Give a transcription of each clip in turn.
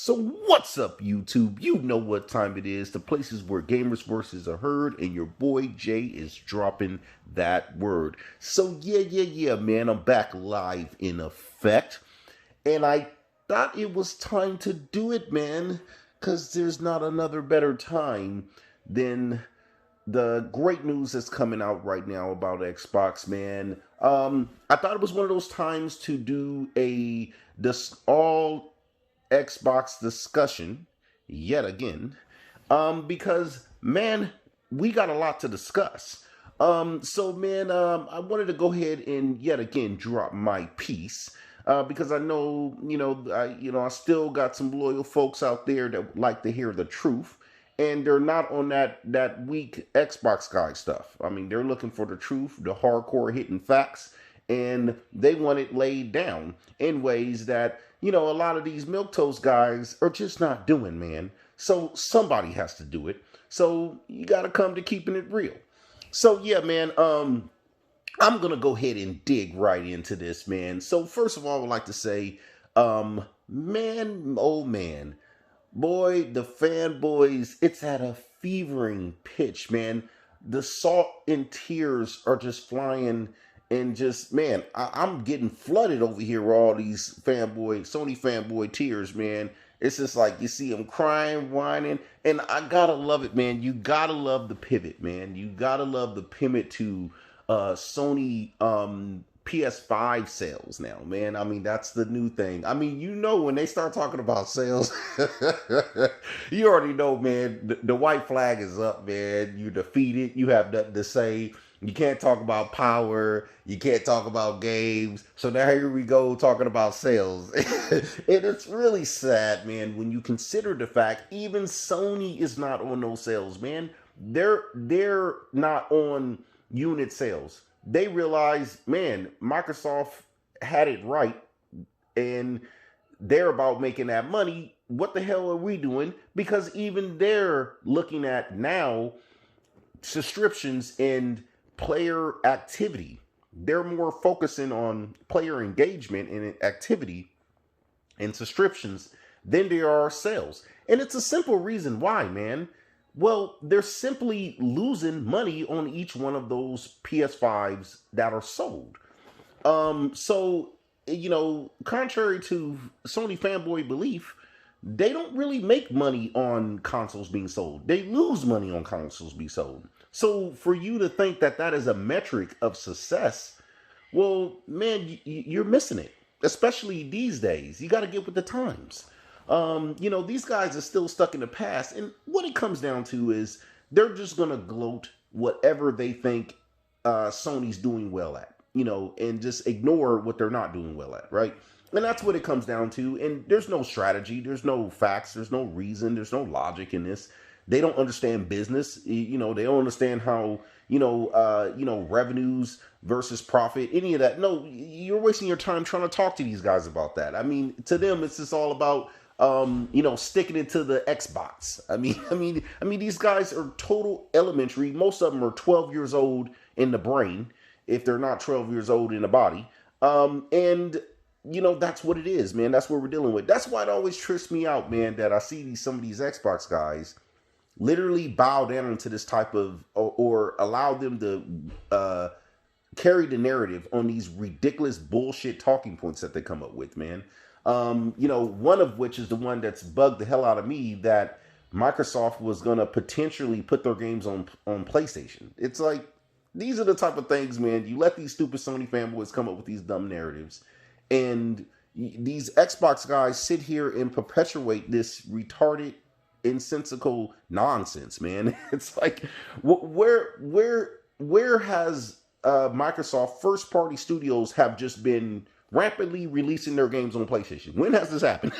So what's up, YouTube? You know what time it is. The places where gamers' voices are heard, and your boy Jay is dropping that word. So yeah, man. I'm back live in effect, and I thought it was time to do it, man, because there's not another better time than the great news that's coming out right now about Xbox, man. I thought it was one of those times to do a this all Xbox discussion yet again, because man, we got a lot to discuss. So man, I wanted to go ahead and yet again drop my piece. Because I know, I still got some loyal folks out there that like to hear the truth, and they're not on that weak Xbox guy stuff. I mean, they're looking for the truth, the hardcore hitting facts, and they want it laid down in ways that a lot of these milquetoast guys are just not doing, man. So somebody has to do it. So you got to come to keeping it real. So yeah, man. I'm gonna go ahead and dig right into this, man. So first of all, I would like to say, man, oh man, boy, the fanboys, it's at a fevering pitch, man. The salt and tears are just flying, and just, man, I'm getting flooded over here with all these Sony fanboy tears, man. It's just like you see them crying, whining, and I gotta love it, man. You gotta love the pivot, man. You gotta love the pivot to Sony PS5 sales now, man. I mean, that's the new thing. I mean, when they start talking about sales, you already know, man, the white flag is up, man. You defeated. You have nothing to say. You can't talk about power. You can't talk about games. So now here we go talking about sales. And it's really sad, man, when you consider the fact even Sony is not on those sales, man. They're not on unit sales. They realize, man, Microsoft had it right, and they're about making that money. What the hell are we doing? Because even they're looking at now subscriptions and player activity. They're more focusing on player engagement and activity and subscriptions than they are sales. And it's a simple reason why, man. Well, they're simply losing money on each one of those PS5s that are sold. So, contrary to Sony fanboy belief, they don't really make money on consoles being sold. They lose money on consoles being sold. So for you to think that that is a metric of success, well, man, you're missing it. Especially these days. You got to get with the times. These guys are still stuck in the past. And what it comes down to is they're just going to gloat whatever they think Sony's doing well at, and just ignore what they're not doing well at, right? And that's what it comes down to. And there's no strategy. There's no facts. There's no reason. There's no logic in this. They don't understand business. They don't understand how, revenues versus profit, any of that. No, you're wasting your time trying to talk to these guys about that. I mean, to them, it's just all about, sticking it to the Xbox. I mean, these guys are total elementary. Most of them are 12 years old in the brain, if they're not 12 years old in the body. And that's what it is, man. That's what we're dealing with. That's why it always trips me out, man, that I see some of these Xbox guys literally bow down to this type of, or allow them to carry the narrative on these ridiculous bullshit talking points that they come up with, man. One of which is the one that's bugged the hell out of me, that Microsoft was going to potentially put their games on PlayStation. It's like, these are the type of things, man. You let these stupid Sony fanboys come up with these dumb narratives, and these Xbox guys sit here and perpetuate this retarded, insensical nonsense, man. It's like, where has Microsoft first party studios have just been rapidly releasing their games on PlayStation? When has this happened?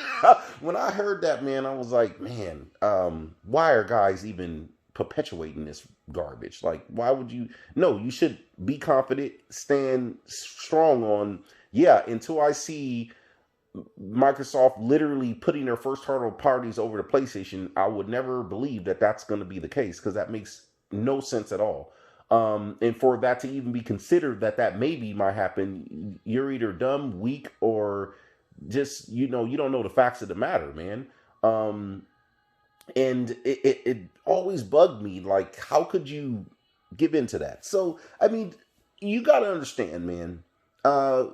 When I heard that, man, I was like, man, why are guys even perpetuating this garbage? Like, why would you? No, you should be confident, stand strong on, yeah, until I see Microsoft literally putting their first parties over to PlayStation, I would never believe that that's going to be the case, because that makes no sense at all. And for that to even be considered that maybe might happen, you're either dumb, weak, or just, you don't know the facts of the matter, man. Um, and it always bugged me, like, how could you give into that? So I mean, you got to understand, man, uh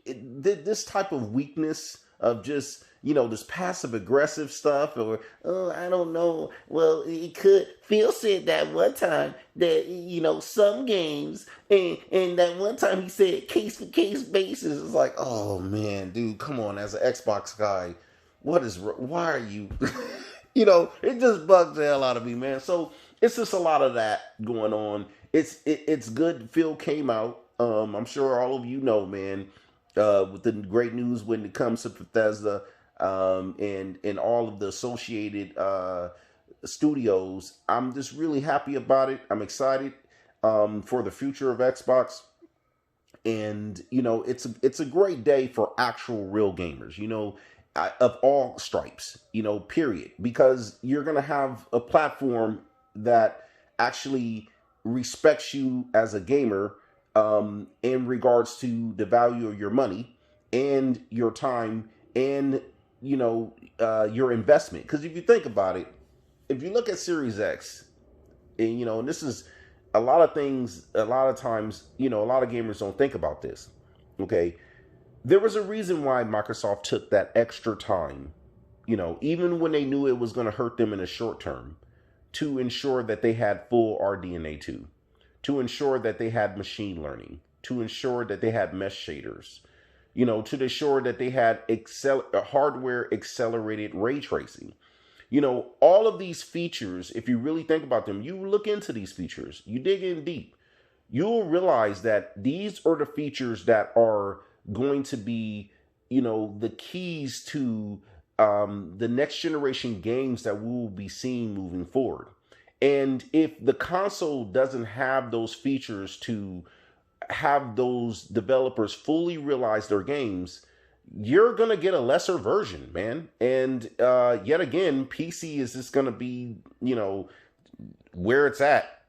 this type of weakness of just, this passive aggressive stuff, or, oh, I don't know, well, it could, Phil said that one time that, some games, and that one time he said case for case basis. It's like, oh man, dude, come on. As an Xbox guy, why are you it just bugs the hell out of me, man. So it's just a lot of that going on. It's good Phil came out. I'm sure all of you know, man, with the great news when it comes to Bethesda, and all of the associated studios. I'm just really happy about it. I'm excited for the future of Xbox. And it's a great day for actual real gamers, of all stripes, period, because you're going to have a platform that actually respects you as a gamer, in regards to the value of your money and your time, and your investment. Because if you think about it, if you look at Series X, and this is a lot of things, a lot of times, a lot of gamers don't think about this. Okay. There was a reason why Microsoft took that extra time, even when they knew it was going to hurt them in the short term, to ensure that they had full RDNA 2, to ensure that they had machine learning, to ensure that they had mesh shaders, to ensure that they had hardware accelerated ray tracing. All of these features, if you really think about them, you look into these features, you dig in deep, you'll realize that these are the features that are going to be, the keys to the next generation games that we will be seeing moving forward. And if the console doesn't have those features to have those developers fully realize their games, you're going to get a lesser version, man. And yet again, PC is just going to be, where it's at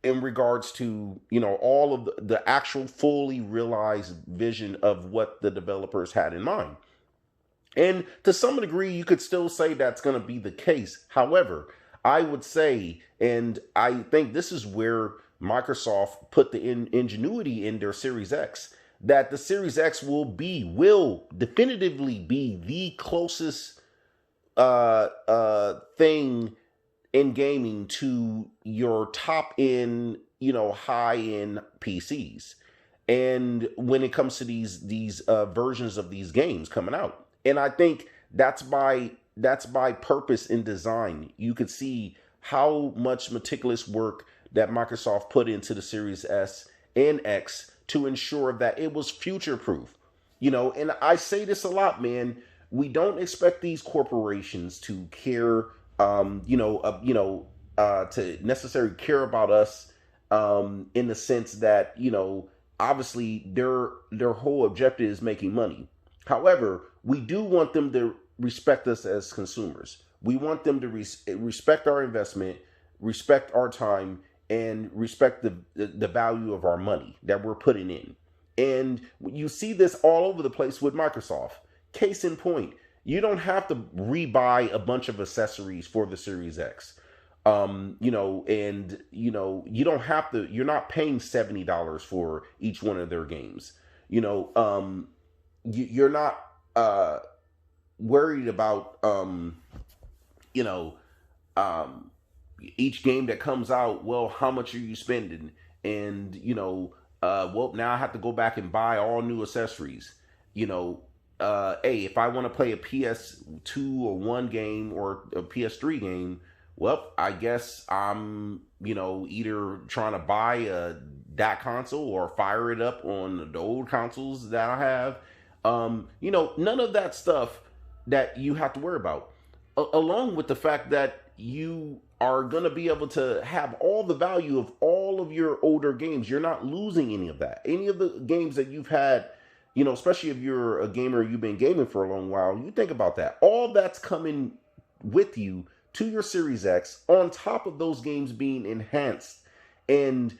in regards to, all of the actual fully realized vision of what the developers had in mind. And to some degree, you could still say that's going to be the case. However, I would say, and I think this is where Microsoft put the ingenuity in their Series X, that the Series X will definitively be the closest thing in gaming to your top end, high end PCs. And when it comes to these versions of these games coming out, and I think that's by purpose in design. You could see how much meticulous work that Microsoft put into the Series S and X to ensure that it was future proof. And I say this a lot, man. We don't expect these corporations to care, to necessarily care about us, in the sense that, obviously their whole objective is making money. However, we do want them to respect us as consumers. We want them to respect our investment, respect our time, and respect the value of our money that we're putting in. And you see this all over the place with Microsoft. Case in point, you don't have to rebuy a bunch of accessories for the Series X. And you don't have to, you're not paying $70 for each one of their games. You're not worried about each game that comes out. Well, how much are you spending? And well, now I have to go back and buy all new accessories. Hey, if I want to play a PS2 or 1 game or a PS3 game, well, I guess I'm either trying to buy that console or fire it up on the old consoles that I have. None of that stuff that you have to worry about. Along with the fact that you are going to be able to have all the value of all of your older games. You're not losing any of that. Any of the games that you've had, especially if you're a gamer, you've been gaming for a long while, you think about that. All that's coming with you to your Series X, on top of those games being enhanced and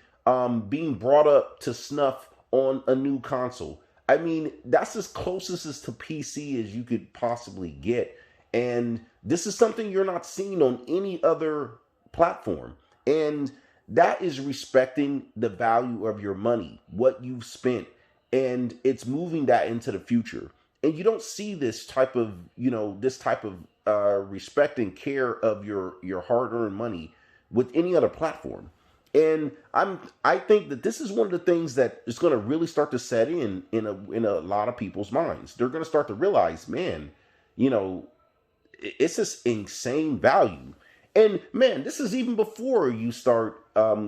being brought up to snuff on a new console. I mean, that's as closest as to PC as you could possibly get. And this is something you're not seeing on any other platform. And that is respecting the value of your money, what you've spent, and it's moving that into the future. And you don't see this type of, this type of respect and care of your hard-earned money with any other platform. And I think that this is one of the things that is going to really start to set in a lot of people's minds. They're going to start to realize, man, you know, it's this insane value. And man, this is even before you start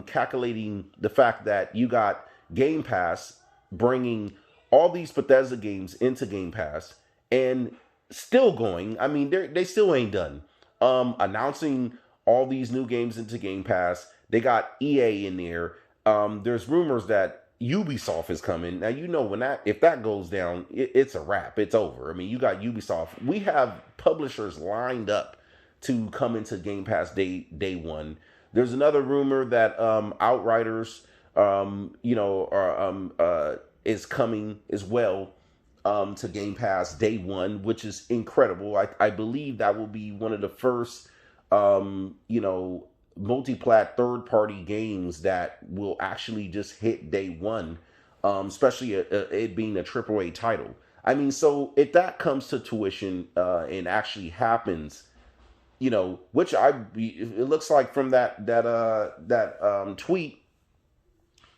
calculating the fact that you got Game Pass bringing all these Bethesda games into Game Pass and still going. I mean, they still ain't done. Announcing all these new games into Game Pass. They got EA in there. There's rumors that Ubisoft is coming. Now, if that goes down, it's a wrap. It's over. I mean, you got Ubisoft. We have publishers lined up to come into Game Pass day one. There's another rumor that Outriders, is coming as well to Game Pass day one, which is incredible. I believe that will be one of the first, multi-plat third-party games that will actually just hit day one, especially it being a AAA title. I mean, so if that comes to tuition and actually happens, which it looks like from that tweet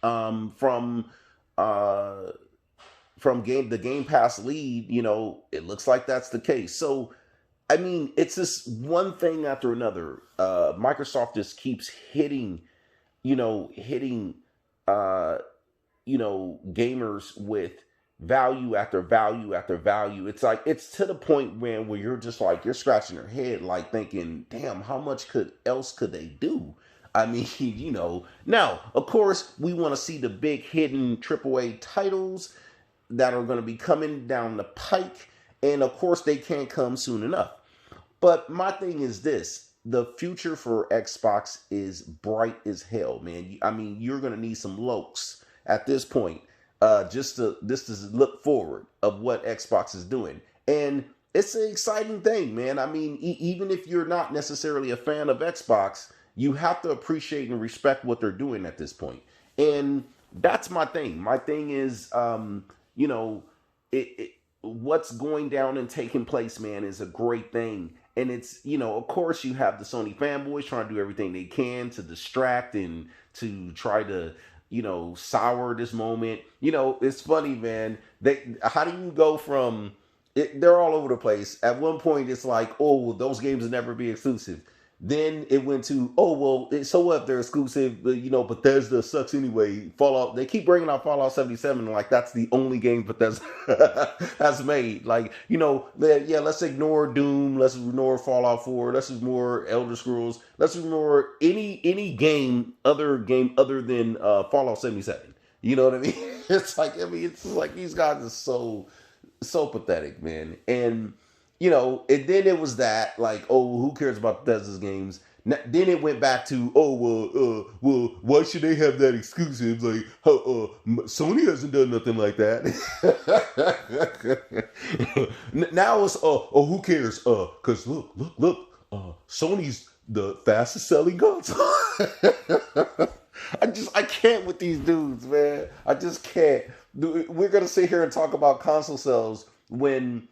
from the Game Pass lead, it looks like that's the case. So I mean, it's this one thing after another. Microsoft just keeps hitting gamers with value after value after value. It's like, it's to the point where you're just like, you're scratching your head, like thinking, damn, how much else could they do? I mean, now, of course, we want to see the big hidden AAA titles that are going to be coming down the pike. And of course, they can't come soon enough. But my thing is this: the future for Xbox is bright as hell, man. I mean, you're going to need some lokes at this point, just to look forward of what Xbox is doing. And it's an exciting thing, man. I mean, even if you're not necessarily a fan of Xbox, you have to appreciate and respect what they're doing at this point. And that's my thing. My thing is, what's going down and taking place, man, is a great thing. And it's, of course, you have the Sony fanboys trying to do everything they can to distract and to try to, sour this moment. It's funny, man. How do you go from they're all over the place. At one point, it's like, oh, those games will never be exclusive. Then it went to, oh, well, so what? They're exclusive, but, Bethesda sucks anyway. Fallout, they keep bringing out Fallout 77, like that's the only game Bethesda has made. Like, let's ignore Doom, let's ignore Fallout 4, let's ignore Elder Scrolls, let's ignore any game other than Fallout 77. You know what I mean? It's like these guys are so pathetic, man. And and then it was that, like, oh, who cares about Bethesda's games? Then it went back to, oh, well, why should they have that exclusive? Like, Sony hasn't done nothing like that. Now it's, oh, who cares? Because look, Sony's the fastest selling console. I can't with these dudes, man. I just can't. We're going to sit here and talk about console sales when,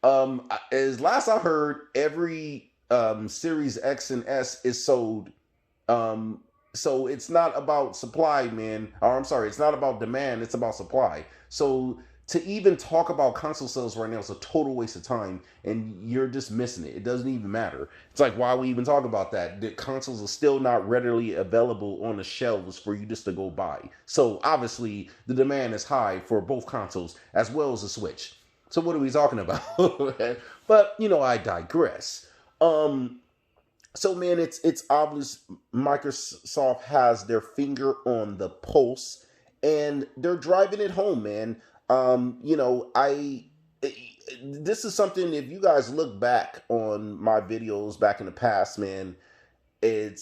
as last I heard, every Series X and S is sold. So it's not about supply, man. Or I'm sorry, it's not about demand, it's about supply. So to even talk about console sales right now is a total waste of time, and you're just missing it. It doesn't even matter. It's like, why we even talk about that? The consoles are still not readily available on the shelves for you just to go buy. So obviously the demand is high for both consoles as well as the Switch. So what are we talking about? But, I digress. So, man, it's obvious Microsoft has their finger on the pulse, and they're driving it home, man. This is something, if you guys look back on my videos back in the past, man, I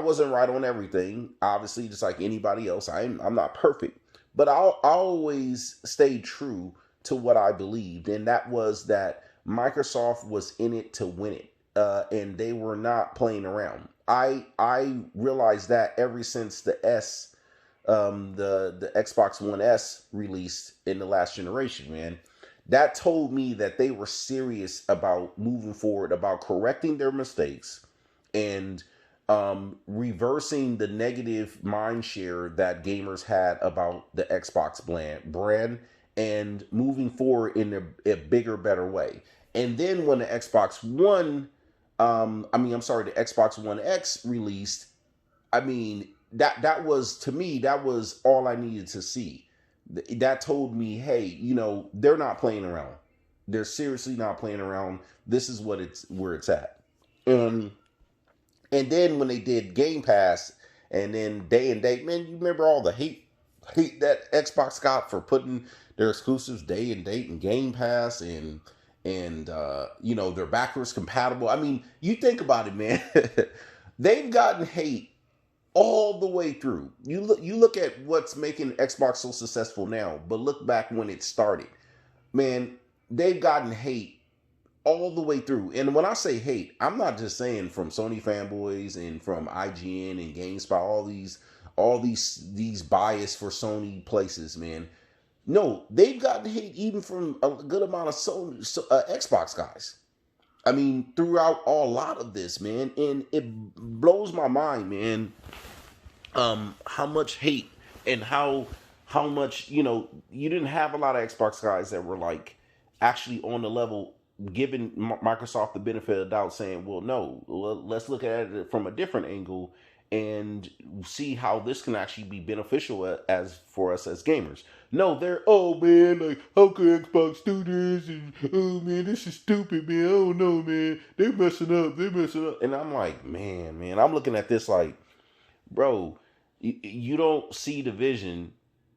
wasn't right on everything, obviously, just like anybody else. I'm not perfect. But I always stayed true to what I believed, and that was that Microsoft was in it to win it, and they were not playing around. I realized that ever since the Xbox One S released in the last generation, man. That told me that they were serious about moving forward, about correcting their mistakes, and reversing the negative mind share that gamers had about the Xbox brand, and moving forward in a bigger, better way. And then when the the Xbox One X released, I mean, that was, to me, that was all I needed to see. That told me, hey, they're not playing around. They're seriously not playing around. This is where it's at. Um, and then when they did Game Pass and then day and date, man, you remember all the hate that Xbox got for putting their exclusives day and date and Game Pass, and they're backwards compatible. I mean, you think about it, man. They've gotten hate all the way through. You look at what's making Xbox so successful now, but look back when it started. Man, they've gotten hate all the way through. And when I say hate, I'm not just saying from Sony fanboys and from IGN and GameSpot, all these bias for Sony places, man. No, they've gotten hate even from a good amount of Xbox guys. I mean, throughout a lot of this, man, and it blows my mind, man. How much hate and how much you didn't have a lot of Xbox guys that were like actually on the level, giving Microsoft the benefit of the doubt, saying, well, no, let's look at it from a different angle and see how this can actually be beneficial as for us as gamers. No, they're, oh man, like, how can Xbox do this? And oh man, this is stupid, man. I don't know, man. They're messing up. And I'm like, man, I'm looking at this like, bro, you don't see the vision,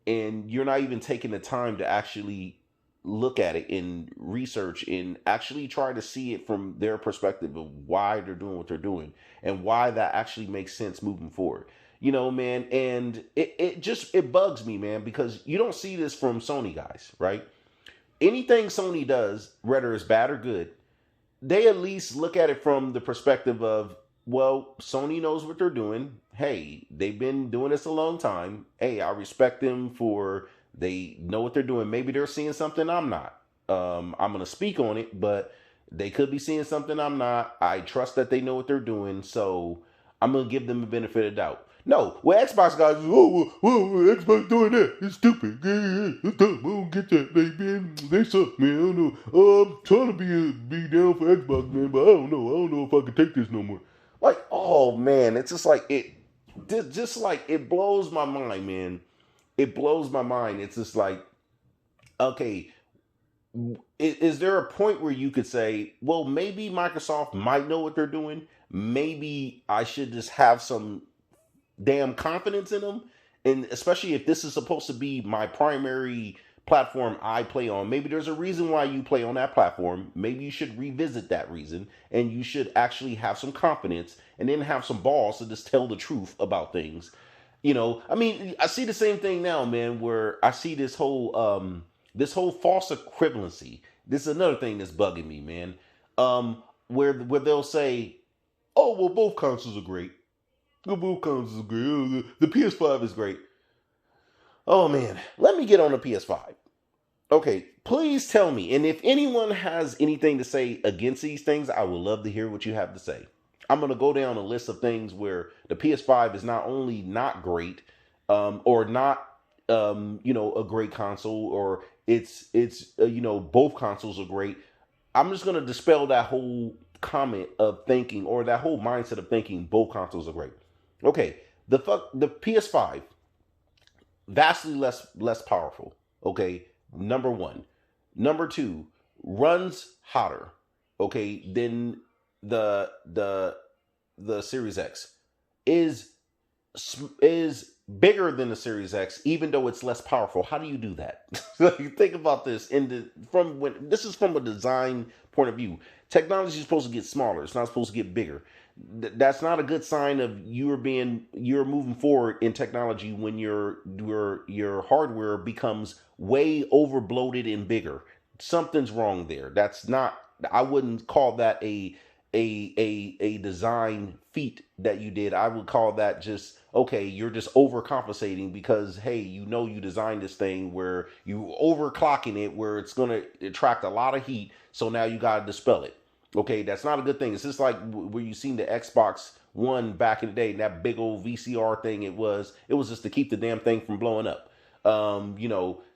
and you're not even taking the time to actually look at it and research and actually try to see it from their perspective of why they're doing what they're doing and why that actually makes sense moving forward. Man, and it bugs me, man, because you don't see this from Sony guys, right? Anything Sony does, whether it's bad or good, they at least look at it from the perspective of, well, Sony knows what they're doing. Hey, they've been doing this a long time. Hey, I respect them for, they know what they're doing. Maybe they're seeing something I'm not. I'm going to speak on it, but they could be seeing something I'm not. I trust that they know what they're doing, so I'm going to give them the benefit of the doubt. No, well, Xbox guys, Xbox doing that. It's stupid. It's dumb. I don't get that, man. They suck, man. I don't know. I'm trying to be down for Xbox, man, but I don't know. I don't know if I can take this no more. Like, oh man, it's just like it blows my mind, man. It blows my mind. It's just like, okay, is there a point where you could say, well, maybe Microsoft might know what they're doing. Maybe I should just have some damn confidence in them. And especially if this is supposed to be my primary platform I play on, maybe there's a reason why you play on that platform. Maybe you should revisit that reason, and you should actually have some confidence and then have some balls to just tell the truth about things. I mean, I see the same thing now, man, where I see this whole false equivalency. This is another thing that's bugging me, man. Where they'll say, oh, well, both consoles are great. Both consoles are great. Oh, the PS5 is great. Oh man, let me get on the PS5. Okay, please tell me. And if anyone has anything to say against these things, I would love to hear what you have to say. I'm going to go down a list of things where the PS5 is not only not great, or not, a great console, or it's both consoles are great. I'm just going to dispel that whole comment of thinking, or that whole mindset of thinking both consoles are great. Okay, the PS5, vastly less powerful. Okay, number one. Number two, runs hotter. Okay, than the Series X. Is bigger than the Series X, even though it's less powerful. How do you do that? You think about this this is from a design point of view. Technology is supposed to get smaller. It's not supposed to get bigger. That's not a good sign of you're moving forward in technology when your hardware becomes way over bloated and bigger. Something's wrong there. That's not I wouldn't call that a design feat that you did. I would call that just, okay, you're just overcompensating because, hey, you designed this thing where you overclocking it where it's going to attract a lot of heat. So now you got to dispel it. Okay, that's not a good thing. It's just like where you seen the Xbox One back in the day, and that big old VCR thing. It was just to keep the damn thing from blowing up.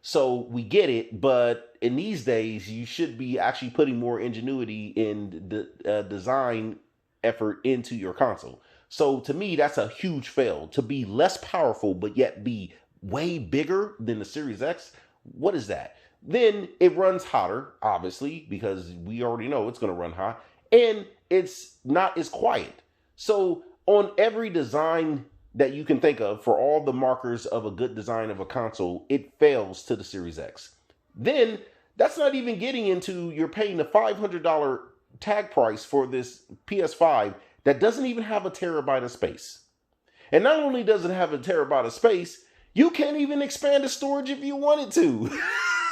So we get it, but in these days, you should be actually putting more ingenuity in the design effort into your console. So to me, that's a huge fail. To be less powerful, but yet be way bigger than the Series X. What is that? Then it runs hotter, obviously, because we already know it's going to run hot, and it's not as quiet. So on every design that you can think of for all the markers of a good design of a console, it fails to the Series X. Then that's not even getting into you're paying the $500 tag price for this PS5 that doesn't even have a terabyte of space. And not only does it have a terabyte of space, you can't even expand the storage if you wanted to.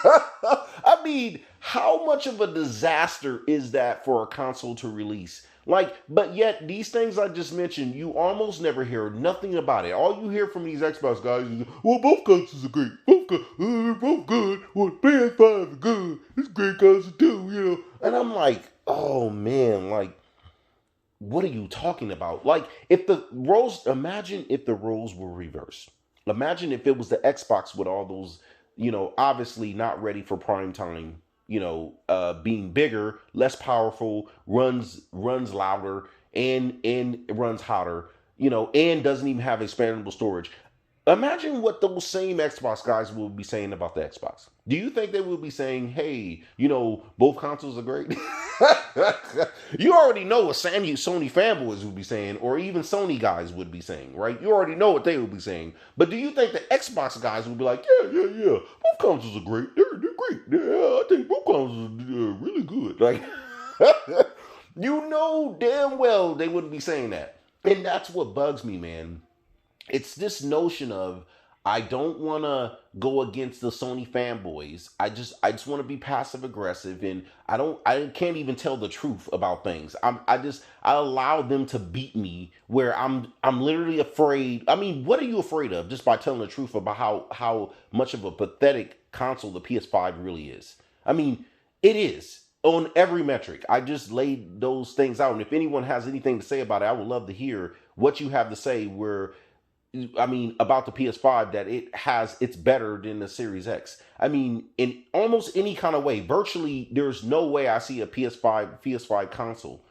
I mean, how much of a disaster is that for a console to release? Like, but yet these things I just mentioned, you almost never hear nothing about it. All you hear from these Xbox guys is, well, both consoles are great. Both good. Well, PS5 is good. It's a great console too, And I'm like, oh man, like, what are you talking about? Like, imagine if the roles were reversed. Imagine if it was the Xbox with all those, obviously not ready for prime time, being bigger, less powerful, runs louder, and runs hotter, and doesn't even have expandable storage. Imagine what those same Xbox guys will be saying about the Xbox. Do you think they will be saying, hey, both consoles are great? You already know what Sony fanboys would be saying, or even Sony guys would be saying, right? You already know what they would be saying. But do you think the Xbox guys would be like, yeah, both consoles are great. They're great. Yeah, I think both consoles are really good. Like, damn well they wouldn't be saying that. And that's what bugs me, man. It's this notion of, I don't want to go against the Sony fanboys. I just want to be passive aggressive, and I can't even tell the truth about things. I allow them to beat me where I'm literally afraid. I mean, what are you afraid of just by telling the truth about how much of a pathetic console the PS5 really is? I mean, it is on every metric. I just laid those things out, and if anyone has anything to say about it, I would love to hear what you have to say about the PS5, that it's better than the Series X. I mean, in almost any kind of way, virtually, there's no way I see a PS5 console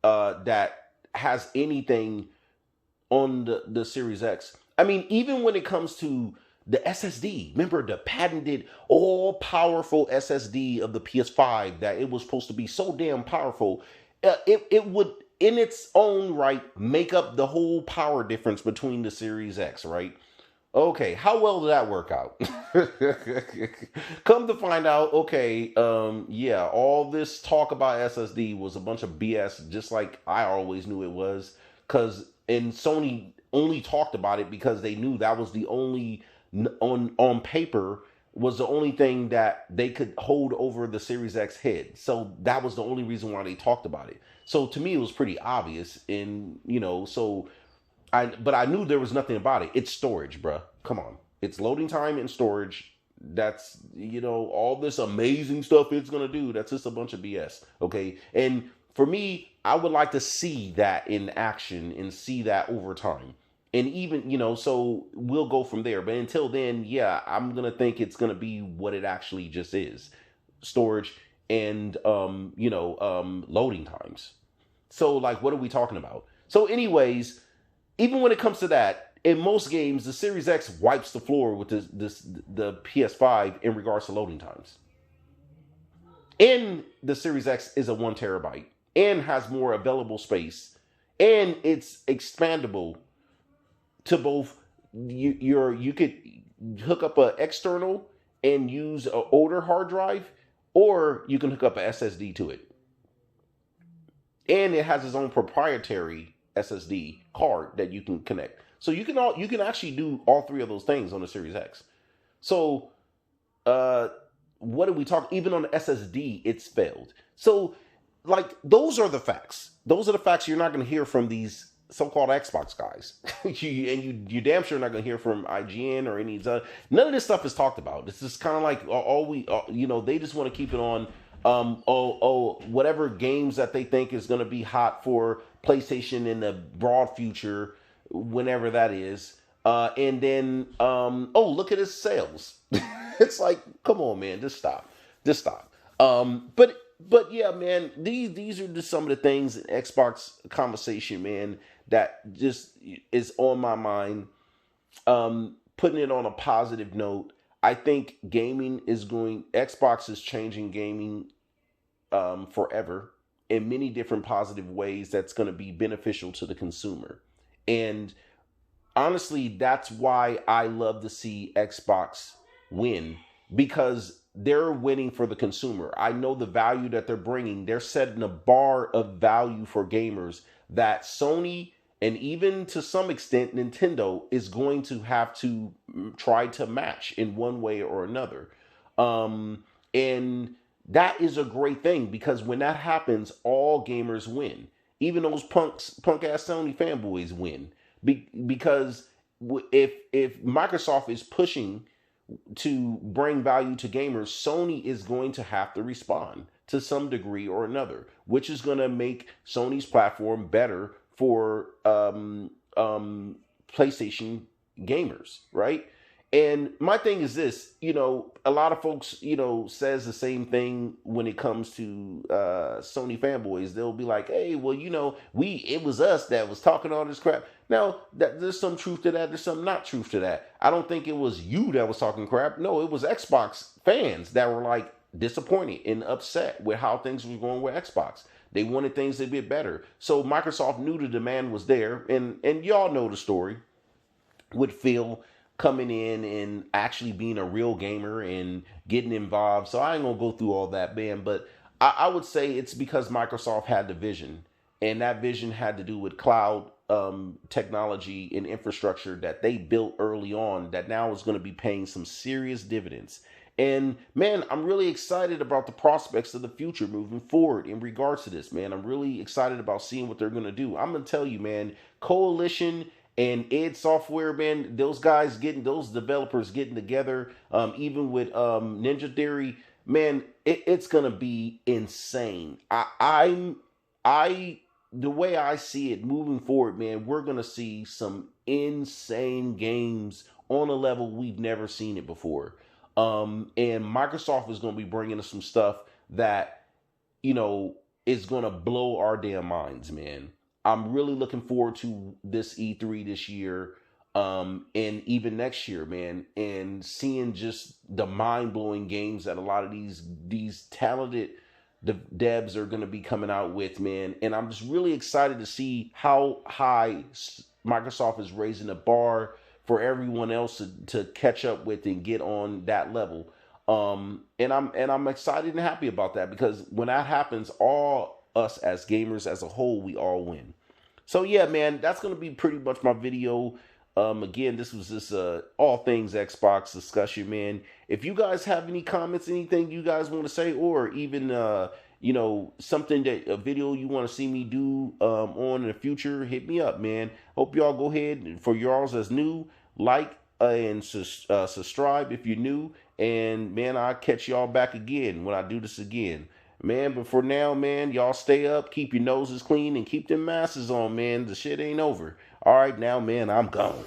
that has anything on the Series X. I mean, even when it comes to the SSD, remember the patented all-powerful SSD of the PS5, that it was supposed to be so damn powerful, it would, in its own right, make up the whole power difference between the Series X, right? Okay, how well did that work out? Come to find out, okay, all this talk about SSD was a bunch of BS, just like I always knew it was. And Sony only talked about it because they knew that was the only, on paper, was the only thing that they could hold over the Series X head. So that was the only reason why they talked about it. So to me, it was pretty obvious. And, but I knew there was nothing about it. It's storage, bruh. Come on. It's loading time and storage. That's, all this amazing stuff it's going to do. That's just a bunch of BS. Okay. And for me, I would like to see that in action and see that over time. And even, so we'll go from there. But until then, yeah, I'm going to think it's going to be what it actually just is. Storage and, loading times. So, like, what are we talking about? So anyways, even when it comes to that, in most games, the Series X wipes the floor with the PS5 in regards to loading times. And the Series X is a 1 terabyte and has more available space. And it's expandable to both, you could hook up an external and use an older hard drive, or you can hook up an SSD to it. And it has its own proprietary SSD card that you can connect. So you can actually do all three of those things on the Series X. So what do we talk? Even on the SSD, it's failed. So like, those are the facts. Those are the facts you're not going to hear from these so-called Xbox guys. You damn sure not going to hear from IGN or any other. None of this stuff is talked about. It's just kind of like they just want to keep it on whatever games that they think is going to be hot for PlayStation in the broad future, whenever that is. And then look at his sales. It's like, come on, man, just stop. But yeah, man, these are just some of the things in Xbox conversation, man, that just is on my mind. Putting it on a positive note, I think Xbox is changing gaming forever in many different positive ways that's going to be beneficial to the consumer. And honestly, that's why I love to see Xbox win, because they're winning for the consumer. I know the value that they're bringing. They're setting a bar of value for gamers that Sony and even to some extent Nintendo is going to have to try to match in one way or another. And that is a great thing, because when that happens, all gamers win. Even those punk ass Sony fanboys win, because if Microsoft is pushing to bring value to gamers, Sony is going to have to respond to some degree or another, which is going to make Sony's platform better for PlayStation gamers, right? And my thing is this, a lot of folks, says the same thing when it comes to Sony fanboys. They'll be like, hey, well, it was us that was talking all this crap. Now, there's some truth to that. There's some not truth to that. I don't think it was you that was talking crap. No, it was Xbox fans that were like disappointed and upset with how things were going with Xbox. They wanted things to be better. So Microsoft knew the demand was there. And y'all know the story with Phil coming in and actually being a real gamer and getting involved. So I ain't going to go through all that, man. But I would say it's because Microsoft had the vision. And that vision had to do with cloud technology and infrastructure that they built early on that now is going to be paying some serious dividends. And man, I'm really excited about the prospects of the future moving forward in regards to this, man. I'm really excited about seeing what they're going to do. I'm going to tell you, man, Coalition and id Software, man, those developers getting together, even with Ninja Theory, man, it's going to be insane. The way I see it moving forward, man, we're going to see some insane games on a level we've never seen it before. And Microsoft is going to be bringing us some stuff that, is going to blow our damn minds, man. I'm really looking forward to this E3 this year, and even next year, man, and seeing just the mind-blowing games that a lot of these talented devs are going to be coming out with, man. And I'm just really excited to see how high Microsoft is raising the bar for everyone else to catch up with and get on that level. And I'm excited and happy about that, because when that happens, all us as gamers as a whole, we all win. So yeah, man, that's going to be pretty much my video. Again, this was just all things Xbox discussion, man. If you guys have any comments, anything you guys want to say, or even something that a video you want to see me do on in the future, hit me up, man. Hope y'all go ahead, for y'all that's new, like and subscribe if you're new. And man, I'll catch y'all back again when I do this again, man. But for now, man, y'all stay up, keep your noses clean, and keep them masks on, man. The shit ain't over. All right, now, man, I'm gone.